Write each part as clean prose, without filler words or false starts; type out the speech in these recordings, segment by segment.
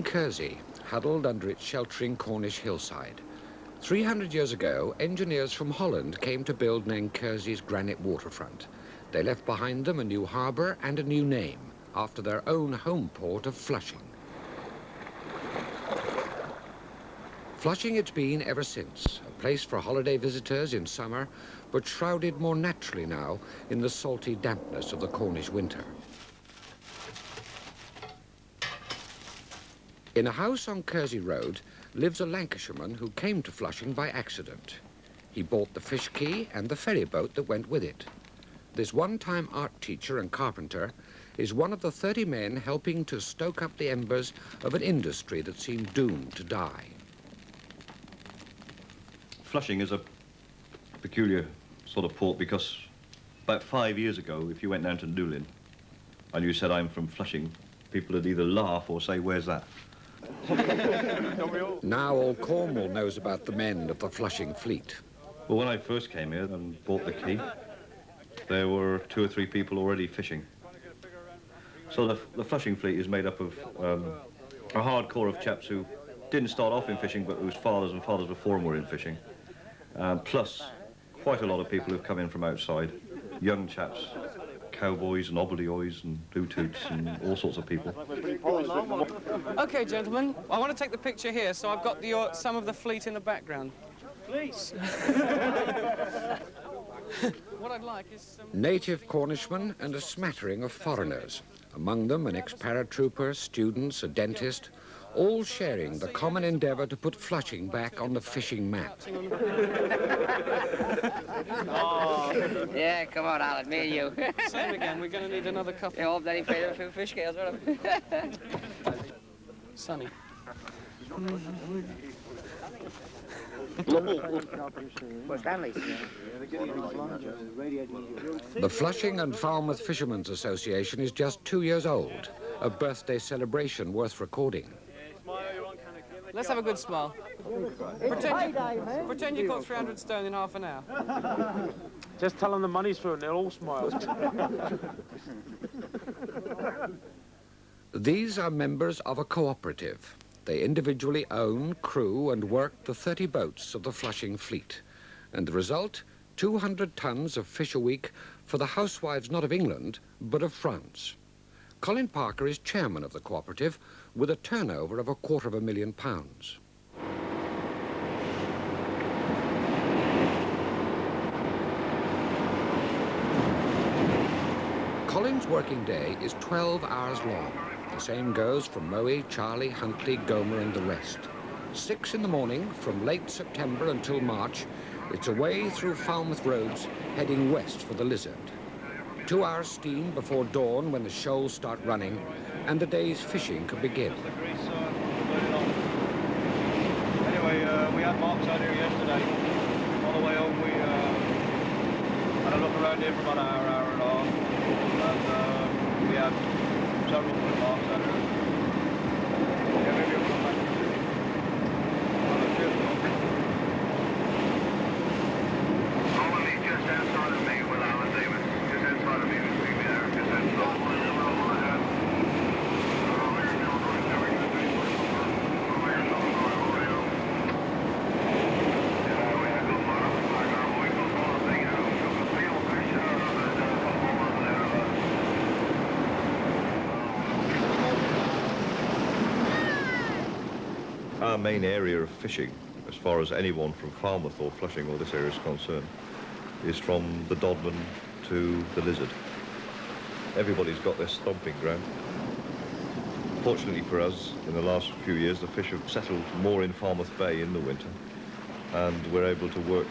Kersey, huddled under its sheltering Cornish hillside. 300 years ago, engineers from Holland came to build Kersey's granite waterfront. They left behind them a new harbour and a new name, after their own home port of Flushing. Flushing it's been ever since, a place for holiday visitors in summer, but shrouded more naturally now in the salty dampness of the Cornish winter. In a house on Kersey Road lives a Lancashireman who came to Flushing by accident. He bought the fish quay and the ferry boat that went with it. This one-time art teacher and carpenter is one of the 30 men helping to stoke up the embers of an industry that seemed doomed to die. Flushing is a peculiar sort of port because about 5 years ago, if you went down to Newlyn and you said, I'm from Flushing, people would either laugh or say, where's that? Now all Cornwall knows about the men of the Flushing fleet. Well, when I first came here and bought the quay, there were 2 or 3 people already fishing. So the Flushing fleet is made up of a hard core of chaps who didn't start off in fishing, but whose fathers and fathers before them were in fishing. Plus, quite a lot of people who've come in from outside, young chaps, cowboys and obblioys and blue-toots and all sorts of people. Okay, gentlemen, I want to take the picture here, so I've got some of the fleet in the background. Please. What I'd like is some... Native Cornishmen and a smattering of foreigners. Among them an ex-paratrooper, students, a dentist, all sharing the common endeavour to put Flushing back on the fishing map. Yeah, come on, Alan, me and you. Same again, we're going to need another couple. You hope that he paid a few fish scales, right? Sonny. The Flushing and Falmouth Fishermen's Association is just 2 years old, a birthday celebration worth recording. Let's have a good smile. Pretend you caught 300 stone in half an hour. Just tell them the money's through and they'll all smile. These are members of a cooperative. They individually own, crew and work the 30 boats of the Flushing fleet. And the result, 200 tons of fish a week for the housewives not of England, but of France. Colin Parker is chairman of the cooperative with a turnover of £250,000. Colin's working day is 12 hours long. The same goes for Moe, Charlie, Huntley, Gomer and the rest. 6 in the morning, from late September until March, it's away through Falmouth roads, heading west for the Lizard. 2 hours steam before dawn when the shoals start running, and the day's fishing can begin. Anyway, we had marks out here yesterday. On the way home, we had a look around here for about an hour and a half. And we had several good marks out here. Yeah, maybe we'll come back to the city. Normally just outside of me with Alan Davis. Just outside of me was we there. Just outside. Our main area of fishing, as far as anyone from Falmouth or Flushing or this area is concerned, is from the Dodman to the Lizard. Everybody's got their stomping ground. Fortunately for us, in the last few years, the fish have settled more in Falmouth Bay in the winter, and we're able to work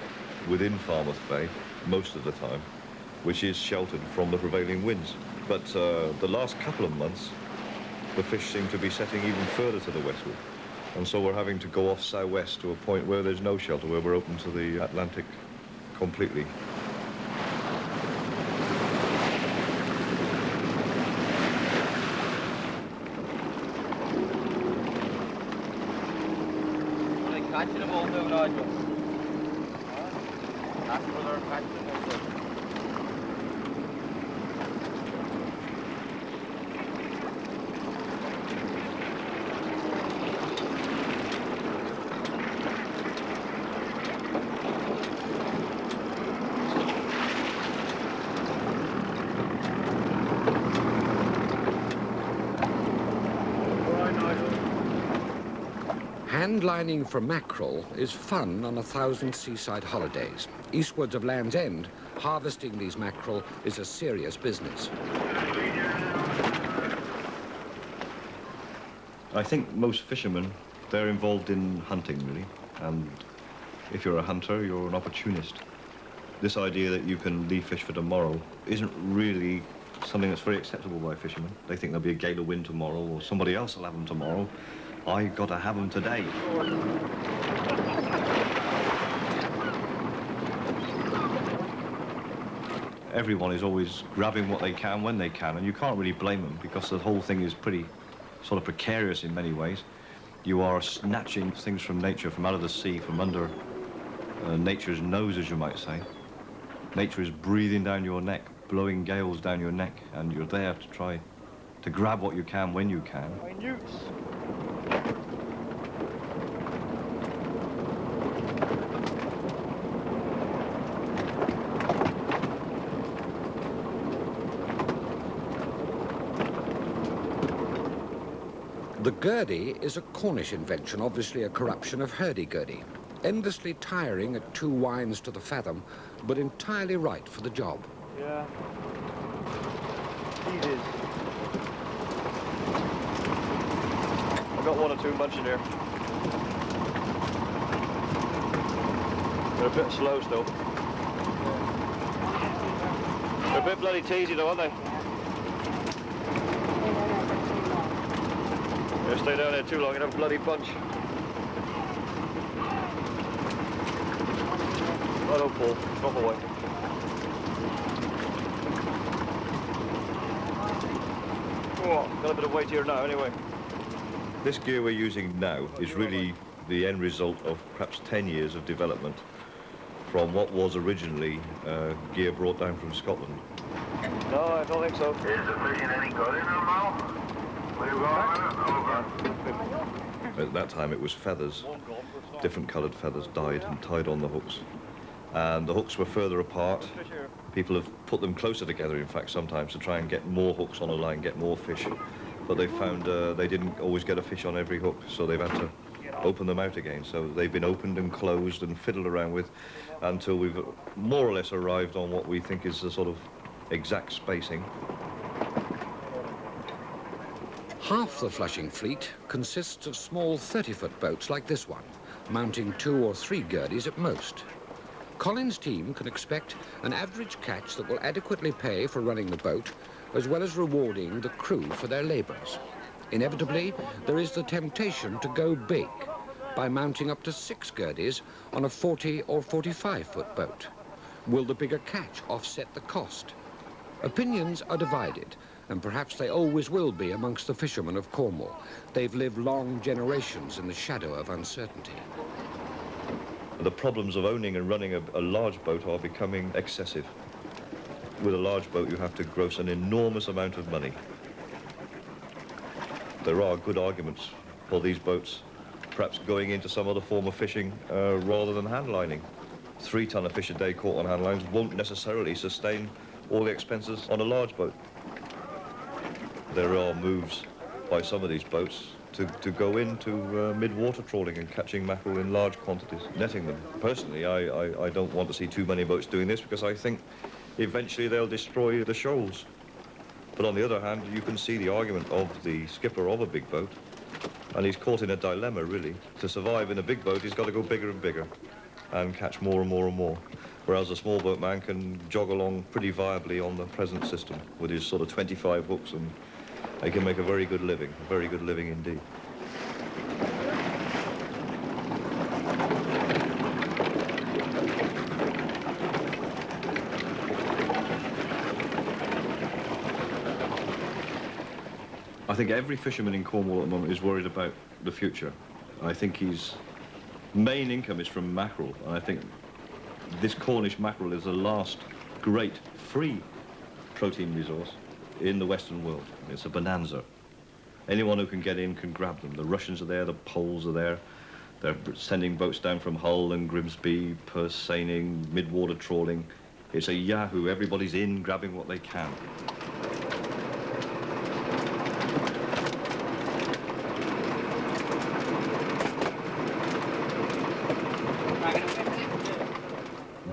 within Falmouth Bay most of the time, which is sheltered from the prevailing winds. But the last couple of months, the fish seem to be setting even further to the westward. And so we're having to go off southwest to a point where there's no shelter, where we're open to the Atlantic completely. Are they catching them all down, are you? That's where they're catching them all down. Hand-lining for mackerel is fun on 1,000 seaside holidays. Eastwards of Land's End, harvesting these mackerel is a serious business. I think most fishermen, they're involved in hunting, really. And if you're a hunter, you're an opportunist. This idea that you can leave fish for tomorrow isn't really something that's very acceptable by fishermen. They think there'll be a gale of wind tomorrow, or somebody else will have them tomorrow. I got to have them today. Everyone is always grabbing what they can when they can, and you can't really blame them because the whole thing is pretty sort of precarious in many ways. You are snatching things from nature, from out of the sea, from under nature's nose, as you might say. Nature is breathing down your neck, blowing gales down your neck, and you're there to try to grab what you can when you can. The gurdy is a Cornish invention, obviously a corruption of hurdy-gurdy. Endlessly tiring at 2 wines to the fathom, but entirely right for the job. Yeah. Easy. I've got 1 or 2 munching here. They're a bit slow still. They're a bit bloody teasy though, aren't they? They'll stay down there too long and have a bloody bunch. I don't pull. Drop away. Oh, got a bit of weight here now anyway. This gear we're using now is really the end result of perhaps 10 years of development from what was originally gear brought down from Scotland. No, I don't think so. Is the fishing any good in her mouth? Will you go on it? Over. At that time it was feathers, different coloured feathers dyed and tied on the hooks. And the hooks were further apart. People have put them closer together, in fact, sometimes to try and get more hooks on a line, get more fish. But they found they didn't always get a fish on every hook, so they've had to open them out again. So they've been opened and closed and fiddled around with until we've more or less arrived on what we think is the sort of exact spacing. Half the Flushing fleet consists of small 30-foot boats like this one, mounting 2 or 3 gurdies at most. Colin's team can expect an average catch that will adequately pay for running the boat, as well as rewarding the crew for their labours. Inevitably, there is the temptation to go big by mounting up to 6 gurdies on a 40 or 45-foot boat. Will the bigger catch offset the cost? Opinions are divided, and perhaps they always will be amongst the fishermen of Cornwall. They've lived long generations in the shadow of uncertainty. The problems of owning and running a large boat are becoming excessive. With a large boat, you have to gross an enormous amount of money. There are good arguments for these boats perhaps going into some other form of fishing rather than handlining. 3 ton of fish a day caught on handlines won't necessarily sustain all the expenses on a large boat. There are moves by some of these boats to go into mid-water trawling and catching mackerel in large quantities, netting them. Personally, I don't want to see too many boats doing this because I think eventually they'll destroy the shoals. But on the other hand, you can see the argument of the skipper of a big boat, and he's caught in a dilemma, really. To survive in a big boat, he's got to go bigger and bigger and catch more and more and more, whereas a small boat man can jog along pretty viably on the present system with his sort of 25 hooks, and they can make a very good living indeed. I think every fisherman in Cornwall at the moment is worried about the future. I think his main income is from mackerel, and I think this Cornish mackerel is the last great free protein resource in the Western world. It's a bonanza. Anyone who can get in can grab them. The Russians are there, the Poles are there. They're sending boats down from Hull and Grimsby, purse seining, mid-water trawling. It's a yahoo. Everybody's in, grabbing what they can.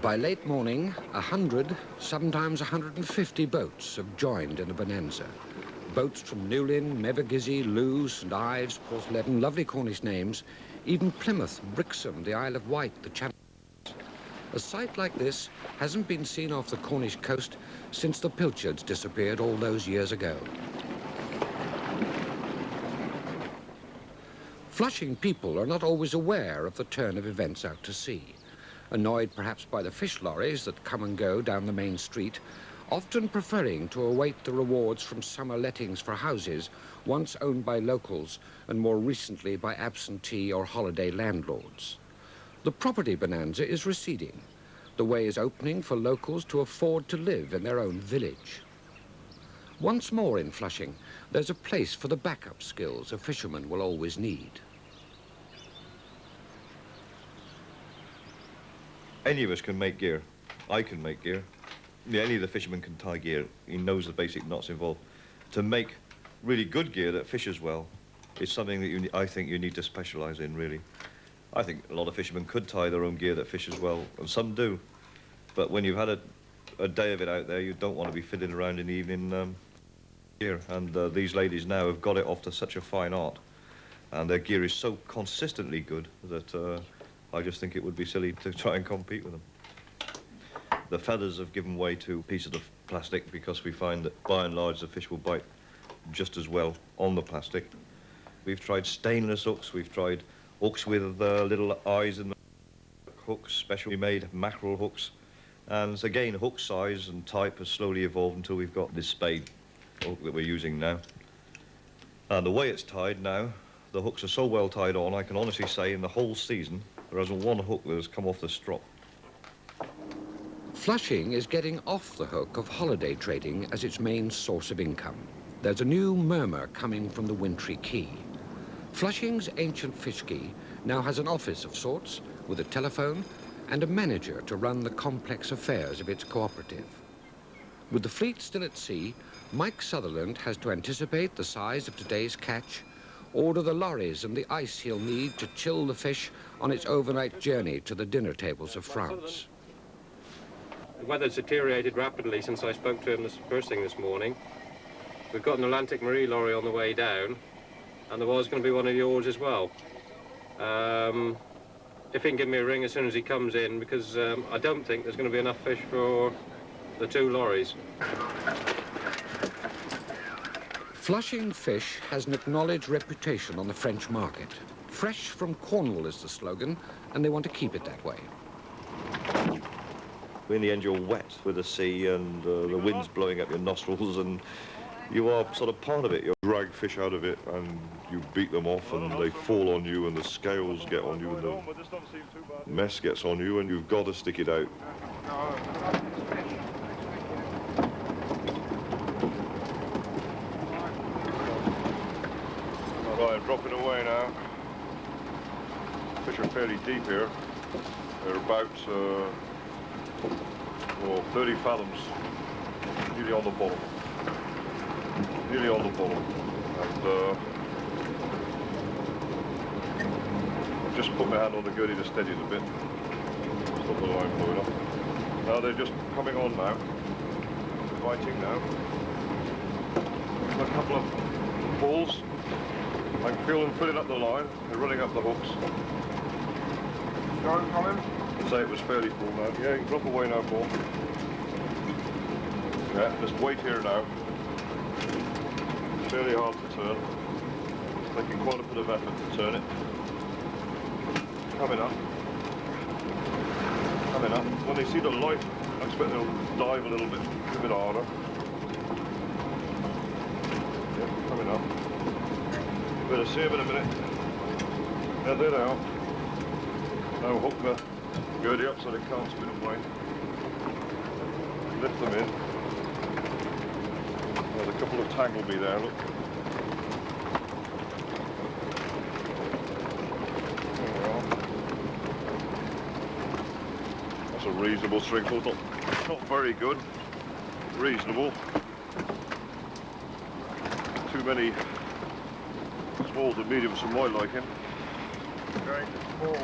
By late morning, 100, sometimes 150 boats have joined in a bonanza. Boats from Newlyn, Mevagissey, Lewes, St Ives, Porthleddon, lovely Cornish names, even Plymouth, Brixham, the Isle of Wight, the Channel. A sight like this hasn't been seen off the Cornish coast since the pilchards disappeared all those years ago. Flushing people are not always aware of the turn of events out to sea. Annoyed perhaps by the fish lorries that come and go down the main street, often preferring to await the rewards from summer lettings for houses once owned by locals and more recently by absentee or holiday landlords. The property bonanza is receding. The way is opening for locals to afford to live in their own village. Once more in Flushing, there's a place for the backup skills a fisherman will always need. Any of us can make gear. I can make gear. Yeah, any of the fishermen can tie gear. He knows the basic knots involved. To make really good gear that fishes well is something that I think you need to specialise in, really. I think a lot of fishermen could tie their own gear that fishes well, and some do. But when you've had a day of it out there, you don't want to be fiddling around in the evening gear. And these ladies now have got it off to such a fine art. And their gear is so consistently good that I just think it would be silly to try and compete with them. The feathers have given way to pieces of plastic because we find that, by and large, the fish will bite just as well on the plastic. We've tried stainless hooks. We've tried hooks with little eyes in the hooks, specially made mackerel hooks. And again, hook size and type has slowly evolved until we've got this spade hook that we're using now. And the way it's tied now, the hooks are so well tied on, I can honestly say in the whole season, there isn't one hook that has come off the strop. Flushing is getting off the hook of holiday trading as its main source of income. There's a new murmur coming from the wintry quay. Flushing's ancient fish quay now has an office of sorts with a telephone and a manager to run the complex affairs of its cooperative. With the fleet still at sea, Mike Sutherland has to anticipate the size of today's catch, order the lorries and the ice he'll need to chill the fish on its overnight journey to the dinner tables of France. The weather's deteriorated rapidly since I spoke to him first thing this morning. We've got an Atlantic Marine lorry on the way down, and there was going to be one of yours as well. If he can give me a ring as soon as he comes in, because I don't think there's going to be enough fish for the two lorries. Flushing fish has an acknowledged reputation on the French market. Fresh from Cornwall is the slogan, and they want to keep it that way. In the end, you're wet with the sea and the wind's blowing up your nostrils, and you are sort of part of it. You drag fish out of it, and you beat them off, and they fall on you, and the scales get on you, and the mess gets on you, and you've got to stick it out. Right, I'm dropping away now. Fish are fairly deep here. They're about 30 fathoms, nearly on the bottom. Nearly on the bottom. And I've just put my hand on the gurney to steady it a bit. Stop the line blowing up. Now they're just coming on now. Biting now. A couple of pulls. I can feel them filling up the line. They're running up the hooks. Go and come in. Say it was fairly full now. Yeah, you can drop away now, Paul. Yeah, just wait here now. It's fairly hard to turn. It's taking quite a bit of effort to turn it. Coming up. Coming up. When they see the light, I expect they'll dive a little bit harder. Yeah, coming up. Better see them in a minute. Yeah, there they are. Now hook the gurney up so they can't spin away. Lift them in. There's a couple of tangle me there, look. There we are. That's a reasonable string pull. Not very good. Reasonable. Too many smalls and mediums for my liking. Going small.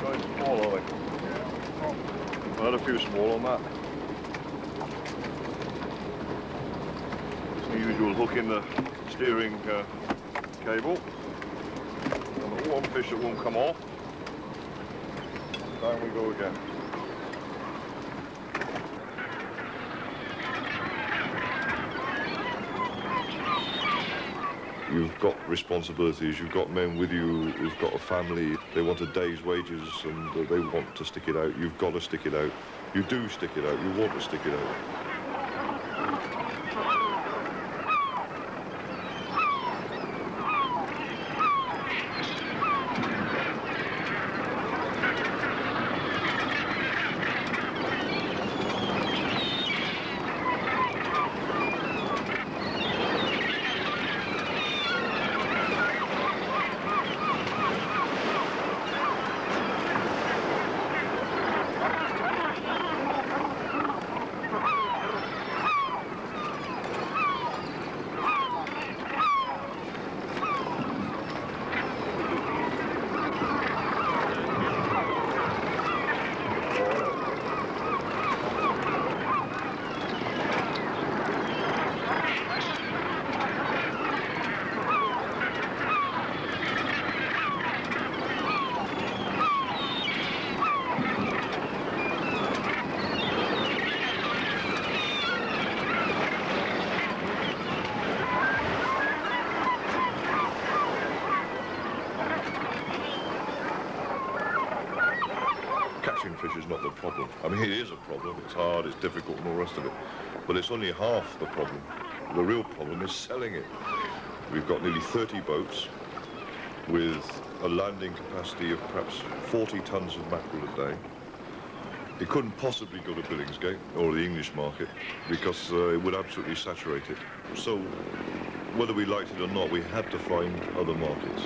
Going small, are they? Yeah. I had a few small on that. It's the usual hook in the steering cable. And the one fish that won't come off. Down we go again. You've got responsibilities, you've got men with you who've got a family, they want a day's wages and they want to stick it out. You've got to stick it out. You do stick it out, you want to stick it out. Catching fish is not the problem. I mean, it is a problem. It's hard, it's difficult, and all the rest of it. But it's only half the problem. The real problem is selling it. We've got nearly 30 boats with a landing capacity of perhaps 40 tons of mackerel a day. It couldn't possibly go to Billingsgate or the English market because it would absolutely saturate it. So whether we liked it or not, we had to find other markets.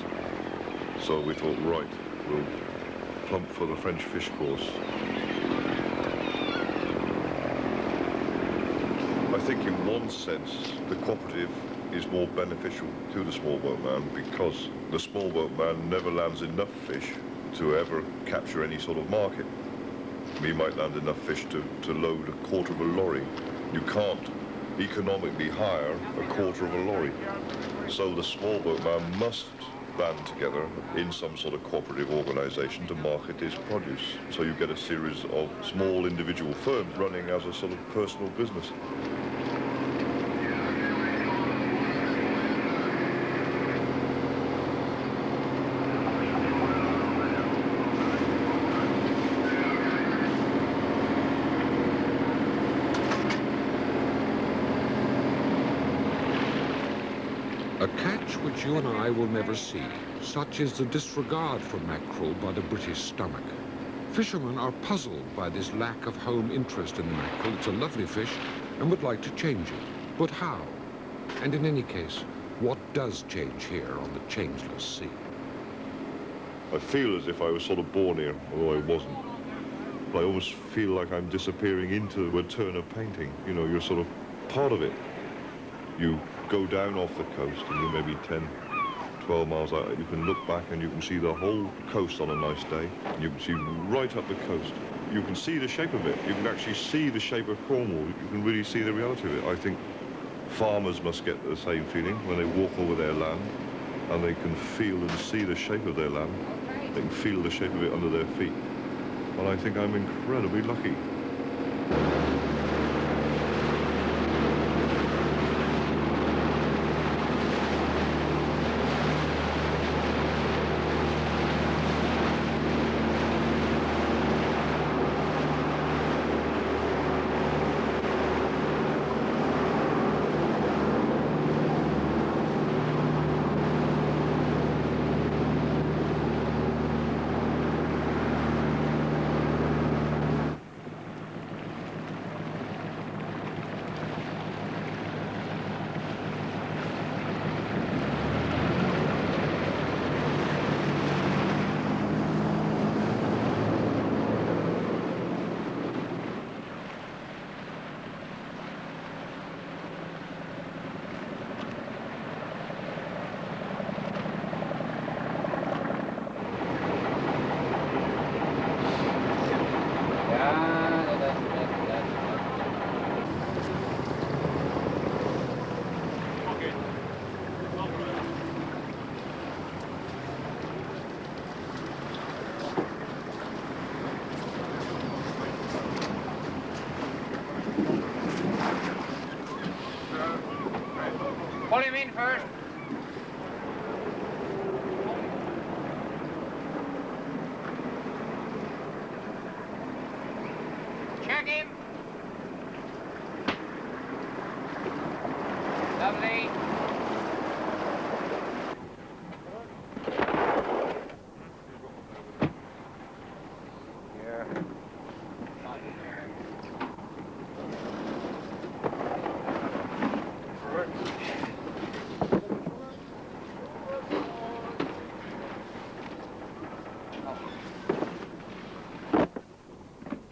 So we thought, right, we'll plump for the French fish course. I think in one sense, the cooperative is more beneficial to the small boat man because the small boat man never lands enough fish to ever capture any sort of market. We might land enough fish to load a quarter of a lorry. You can't economically hire a quarter of a lorry. So the small boat man must band together in some sort of cooperative organisation to market his produce. So you get a series of small individual firms running as a sort of personal business. A catch which you and I will never see. Such is the disregard for mackerel by the British stomach. Fishermen are puzzled by this lack of home interest in the mackerel. It's a lovely fish and would like to change it. But how? And in any case, what does change here on the changeless sea? I feel as if I was sort of born here, although I wasn't. But I almost feel like I'm disappearing into a Turner painting. You know, you're sort of part of it. You go down off the coast and you're maybe 10, 12 miles out. You can look back and you can see the whole coast on a nice day. You can see right up the coast. You can see the shape of it. You can actually see the shape of Cornwall. You can really see the reality of it. I think farmers must get the same feeling when they walk over their land and they can feel and see the shape of their land. They can feel the shape of it under their feet. And I think I'm incredibly lucky. Put him in first. Check him. Lovely.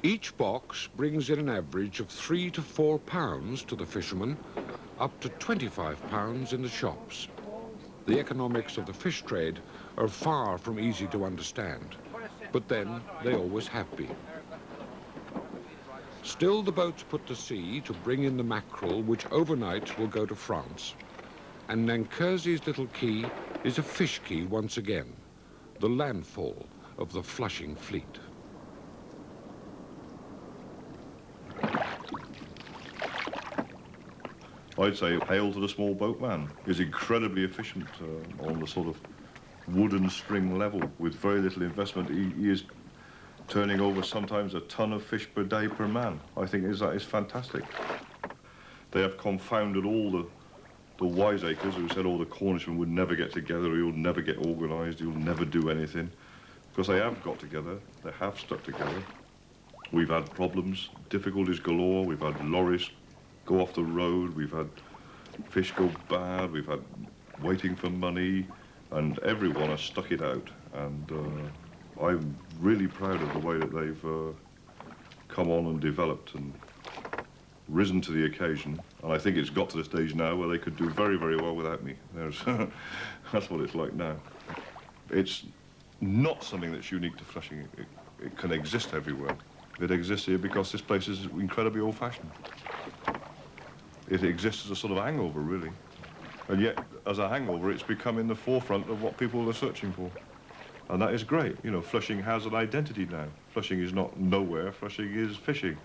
Each box brings in an average of £3 to £4 to the fisherman, up to £25 in the shops. The economics of the fish trade are far from easy to understand, but then they always have been. Still, the boats put to sea to bring in the mackerel, which overnight will go to France. And Nankersy's little quay is a fish quay once again, the landfall of the Flushing fleet. I'd say hail to the small boatman. He's incredibly efficient on the sort of wooden string level. With very little investment, he is turning over sometimes a ton of fish per day per man. I think that is fantastic. They have confounded all the wiseacres who said, oh, the Cornishmen would never get together, you'll never get organised, you'll never do anything. Because they have got together, they have stuck together. We've had problems, difficulties galore, we've had lorries go off the road, we've had fish go bad, we've had waiting for money, and everyone has stuck it out. And I'm really proud of the way that they've come on and developed and risen to the occasion. And I think it's got to the stage now where they could do very, very well without me. That's what it's like now. It's not something that's unique to Flushing. It can exist everywhere. It exists here because this place is incredibly old-fashioned. It exists as a sort of hangover, really. And yet, as a hangover, it's become in the forefront of what people are searching for. And that is great. You know, Flushing has an identity now. Flushing is not nowhere, Flushing is fishing.